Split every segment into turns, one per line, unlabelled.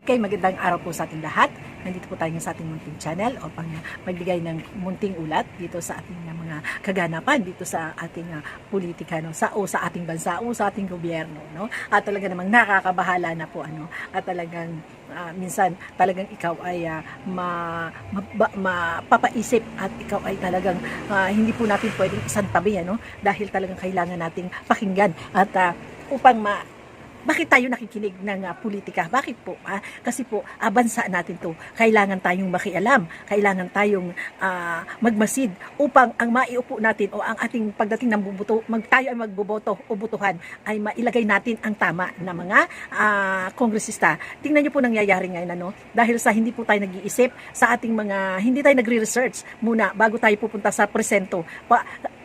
Okay, magandang araw po sa ating lahat. Nandito po tayo sa ating munting channel upang magbigay ng munting ulat dito sa ating mga kaganapan dito sa ating politika, no? sa ating bansa o sa ating gobyerno, no? At talaga namang nakakabahala na po at talagang minsan talagang ikaw ay mapapaisip at ikaw ay talagang hindi po natin pwedeng isang tabi, dahil talagang kailangan nating pakinggan at upang bakit tayo nakikinig ng politika? Bakit po? Kasi po, bansa natin to. Kailangan tayong makialam. Kailangan tayong magmasid upang ang maiupo natin o ang ating pagdating ng tayo ay magboboto o butuhan ay mailagay natin ang tama na mga kongresista. Tingnan niyo po nangyayari ngayon, dahil sa hindi po tayo nag-iisip sa ating hindi tayo nagre-research muna bago tayo pupunta sa presento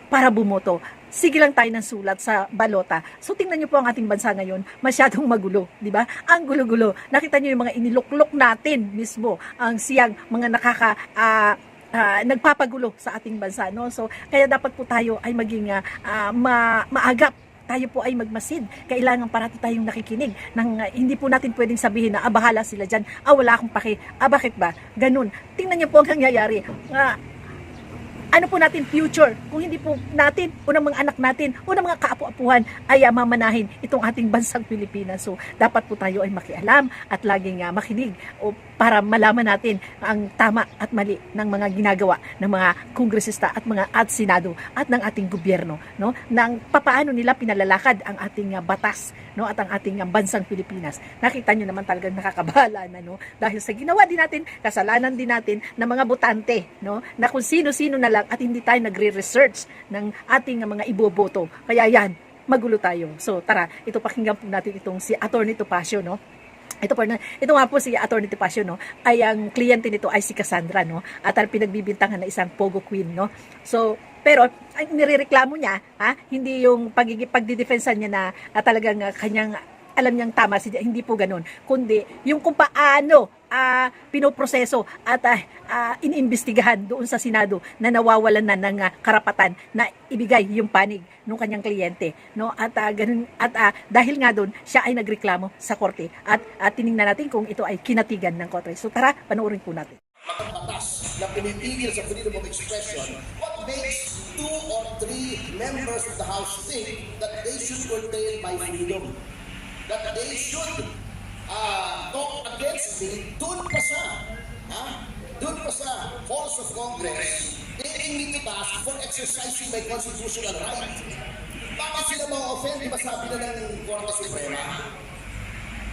para bumoto. Sige lang tayo ng sulat sa balota. So tingnan niyo po ang ating bansa ngayon, masyadong magulo, di ba? Ang gulo-gulo. Nakita niyo yung mga iniluklok natin mismo, ang siyang mga nagpapagulo sa ating bansa, no? So kaya dapat po tayo ay maging maagap. Tayo po ay magmasid. Kailangan parati tayong nakikinig. Hindi po natin pwedeng sabihin na bahala sila dyan. Wala akong paki. Bakit ba? Ganun. Tingnan niyo po ang nangyayari. Ano po natin future kung hindi po natin o ng mga anak natin o ng mga kaapu-apuhan ay mamanahin itong ating bansang Pilipinas. So dapat po tayo ay makialam at laging makinig para malaman natin ang tama at mali ng mga ginagawa ng mga kongresista at mga senado at ng ating gobyerno, no? Nang papaano nila pinalalakad ang ating batas, no, at ang ating bansang Pilipinas. Nakita niyo naman talagang nakakabahala na, no, dahil sa ginawa din natin, kasalanan din natin ng mga botante, no, na kung sino-sino na lang at hindi tayo nagre-research ng ating mga iboboto. Kaya yan, magulo tayo. So tara, ito pakinggan po natin itong si Attorney Topacio, no. Ito nga po si Attorney Topacio, no, ay ang kliyente nito ay si Cassandra, no, at ang pinagbibintangan na isang Pogo Queen, no. So pero ang nirereklamo niya, hindi yung pagdidefensa niya na talagang kanyang alam niyang tama, hindi po ganun, kundi yung kung paano pinoproseso at iniimbestigahan doon sa Senado na nawawalan na ng karapatan na ibigay yung panig ng kanyang kliyente, no? At ganun, at dahil nga doon siya ay nagreklamo sa korte at tiningnan natin kung ito ay kinatigan ng korte. So tara, panoorin po natin.
Batas na pinipigil sa freedom of expression, what makes 2 or 3 members of the House think that they should curtail my freedom? That they should talk against me doon pa sa halls of Congress, taking me to task for exercising my constitutional right. Bakit sila ma-offend? Di ba sabi na ng Korte Suprema?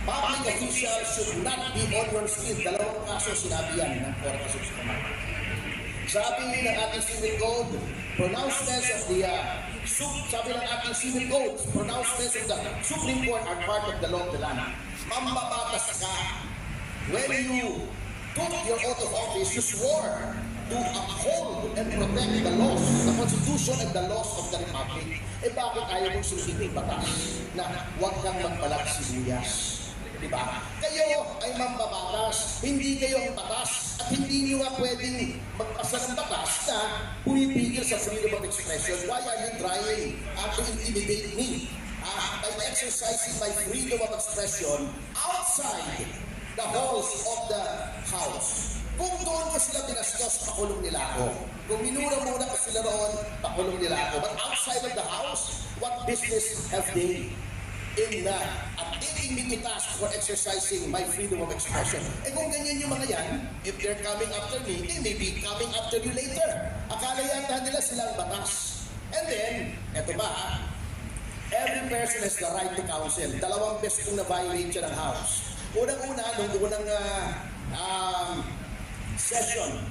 Public officials should not be on your skin. Dalawang kaso sinabi yan ng Korte Suprema. Sabi ng ating civil code, pronouncements of the Supreme Court are part of the law of the land. Mambabatas ka. When you took your oath of office, you swore to uphold and protect the laws, the Constitution and the laws of the Republic. Bakit ayaw mong susundin batas na huwag kang magbalat sibuyas? Diba? Kayo ay mambabatas, hindi kayo ang batas at hindi nyo nga pwedeng magpasa ng batas na pumipigil sa freedom of expression. Why are you trying to intimidate me? By exercising my freedom of expression outside the halls of the House. Kung doon ko sila binastos, pakulong nila ako. Kung minura muna ko sila roon, pakulong nila ako. But outside of the House, what business have they in taking me to task for exercising my freedom of expression? Kung ganyan yung mga yan, if they're coming after me, they may be coming after you later. Akala yata nila silang batas. And then, eto ba, every person has the right to counsel. Dalawang beses kong na-violate siya ng House. Unang-una, nung unang session,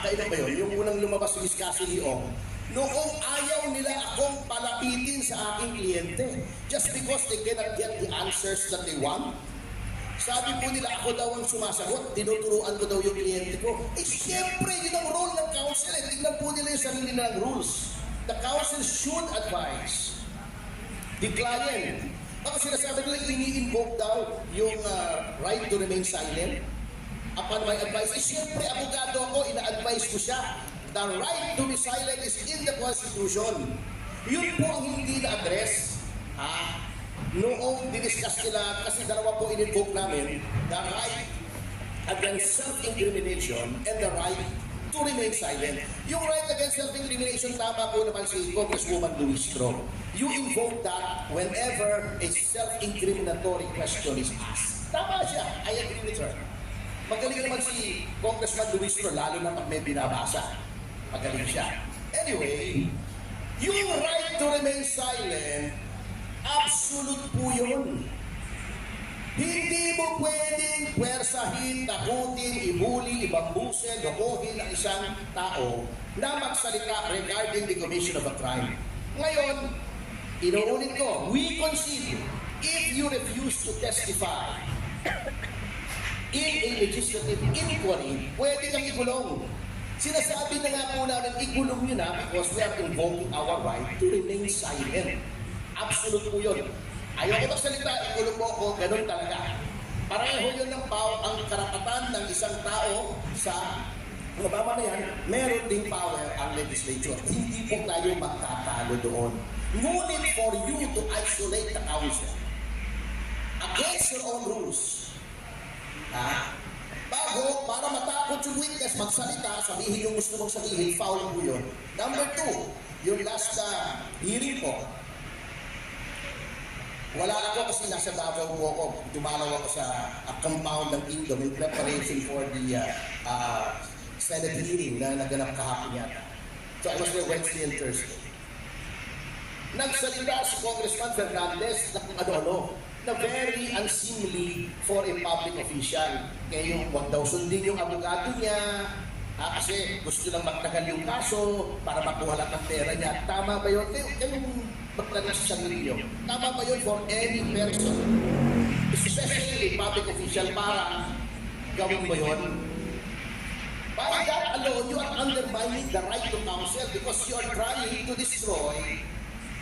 kailan ba yun? Yung unang lumabas yung iskasi ni Ong, noong ayaw nila akong palapitin sa aking kliyente just because they cannot get the answers that they want. Sabi po nila ako daw ang sumasagot, tinuturuan ko daw yung kliyente ko. Siyempre, yun ang role ng counsel. Tingnan po nila yung sarili nilang rules. The counsel should advise the client. Baka sinasabi nila, ini-invoke daw yung right to remain silent upon my advice. Siyempre, abogado ako, ina-advise ko siya. The right to be silent is in the Constitution. Yun po ang hindi na-address. Noong diniscuss nila, kasi dalawa po in-invoke namin, the right against self-incrimination and the right to remain silent. Yung right against self-incrimination, tama po naman si Congresswoman Luistro. You invoke that whenever a self-incriminatory question is asked. Tama siya. I agree with her. Magaling naman si Congressman Luistro, lalo na pag may binabasa. Magaling siya. Anyway, yung right to remain silent, absolute po yun. Hindi mo pwedeng pwersahin, takutin, ibuli, ibambusin, lokohin ang isang tao na magsalita regarding the commission of a crime. Ngayon, inuulit ko, we concede if you refuse to testify in a legislative inquiry, pwede kang ikulong. Sinasabi na nga po namin, ikulong nyo na because we are invoking our right to remain silent. Absolute po yun. Ayaw ko magsalita, ikulong mo ako, ganun talaga. Pareho yun ng ang karapatan ng isang tao sa mamamayan, meron ding power ang legislature. Hindi po tayo magkatalo doon. Ngunit for you to isolate the council against your own rules, bago, para matakot yung witness, magsalita, sabihin yung gusto mong sabihin, foul po yun. Number 2, yung last hearing po, wala ako kasi nasa Davao po ako. Dumalaw ako sa compound ng Indom in preparation for the Senate hearing na naganap kahapon yata. So I was there Wednesday and Thursday. Nagsalita si Congressman Fernandez na kung ano-ano, na very unseemly for a public official. Kaya yung wag daw sundin yung abogado niya, kasi gusto lang magtagal yung kaso para makuha lang ang pera niya. Tama ba yun? Kayong magtanong sa sarili niyo. Tama ba yun for any person, especially a public official, para gawin mo yun? By that alone, you are undermining the right to counsel because you are trying to destroy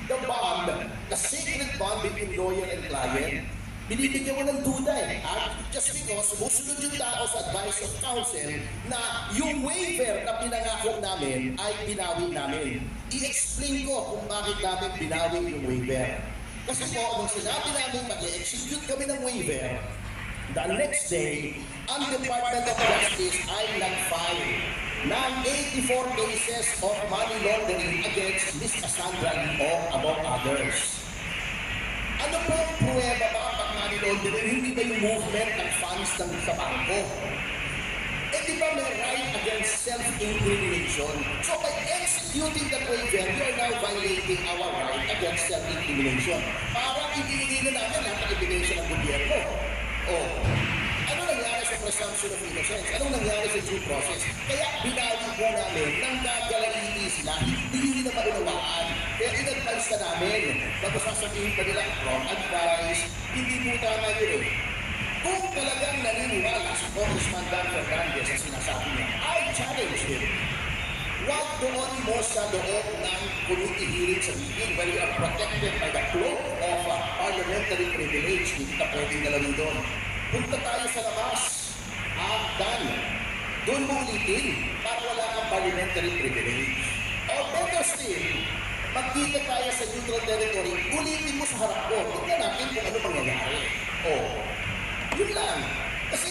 the bond, the sacred bond between lawyer and client. Binibigyan mo ng duda at just because musunod yung tao sa advice of counsel na yung waiver na pinangako namin ay binawi namin. I-explain ko kung bakit namin binawi yung waiver. Kasi po, nung sinabi namin mag-execute kami ng waiver, the next day, ang Department of Justice ay nag-file ng 84 cases of money laundering against Ms. Cassandra Leo, among others. Ano po ang pruweba ba pag money laundering? Hindi ba yung movement ng funds ng sa bangko? Eh di ba may right against self-incrimination? So by executing that waiver, you are now violating our right against self-incrimination. Parang ibinigay na natin lahat ng ebidensya ng gobyerno. Oh, ano nangyari sa presumption of innocence? Anong nangyari sa due process? Kaya binawi po namin nang gagalaiti sila. Hindi nila maunawaan. Kaya in-advise na namin. Tapos sasabihin pa nila, wrong advice. Hindi po tama yun eh. Kung talagang naniniwala si Congressman Dan Fernandez sa sinasabi niya, I challenge him. Huwag doon mo sa loob ng committee hearing sa meeting where you are protected by the cloak of parliamentary privilege. Hindi ka pwedeng galawin doon. Punta tayo sa labas. Dan, doon mo ulitin para wala kang parliamentary privilege. Or better still, magkita tayo sa neutral territory, ulitin mo sa harap ko. Tignan natin kung ano mangyayari. Yun lang. Kasi,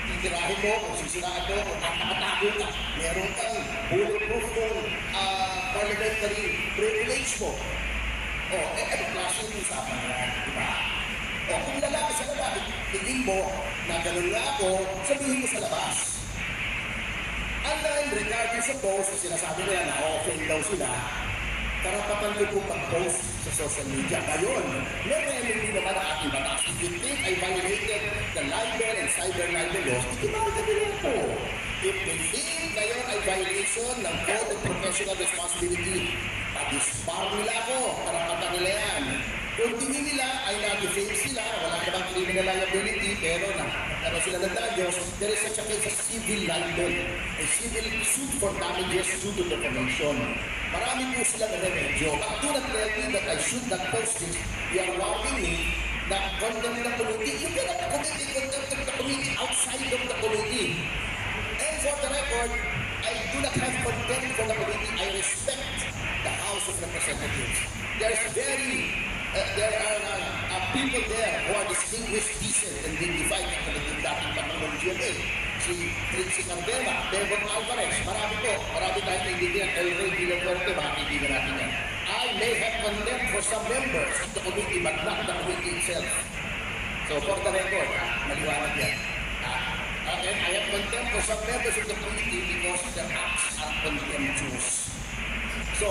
titirahin mo, kung sisiraan mo, kung nakakatago ka, meron kang bulletproof kung parliamentary privilege mo. Ano klase yung usapan yan, di ba? Kung lalaki sa labas, tingin mo na ganun nga ako, sabihin mo sa labas. And then, regarding sa post, sinasabi nila na offend daw sila, karapatan ko kung mag-post sa social media. Ngayon, may remedy naman ang ating batas. If you think I violated the libel and cyber libel laws, ikibawi ka nila ito. If they think na yun ay violation ng Code of Professional Responsibility, pag-dispar nila ako, karapatan nila yan. Kung tingin nila ay na-defame sila, wala namang criminal liability, pero nagkaroon sila ng damages, there is such a case as civil libel, a civil suit for damages due to defamation. Marami po silang remedyo. But do not tell me that I should not post this. You are warning me that condemn the committee. You cannot contempt the committee outside of the committee. And for the record, I do not have contempt for the committee. I respect the House of Representatives. There are people there who are distinguished, decent, and dignified. ng GMA. Si Trixie Cardela, Devon Alvarez, marami tayong kaibigan, El Rey Villafuerte, mga kaibigan natin yan. I may have condemned for some members of the committee but not the committee itself. So for the record, maliwanag yan. And I have condemned for some members of the committee because the acts are contemptuous. So,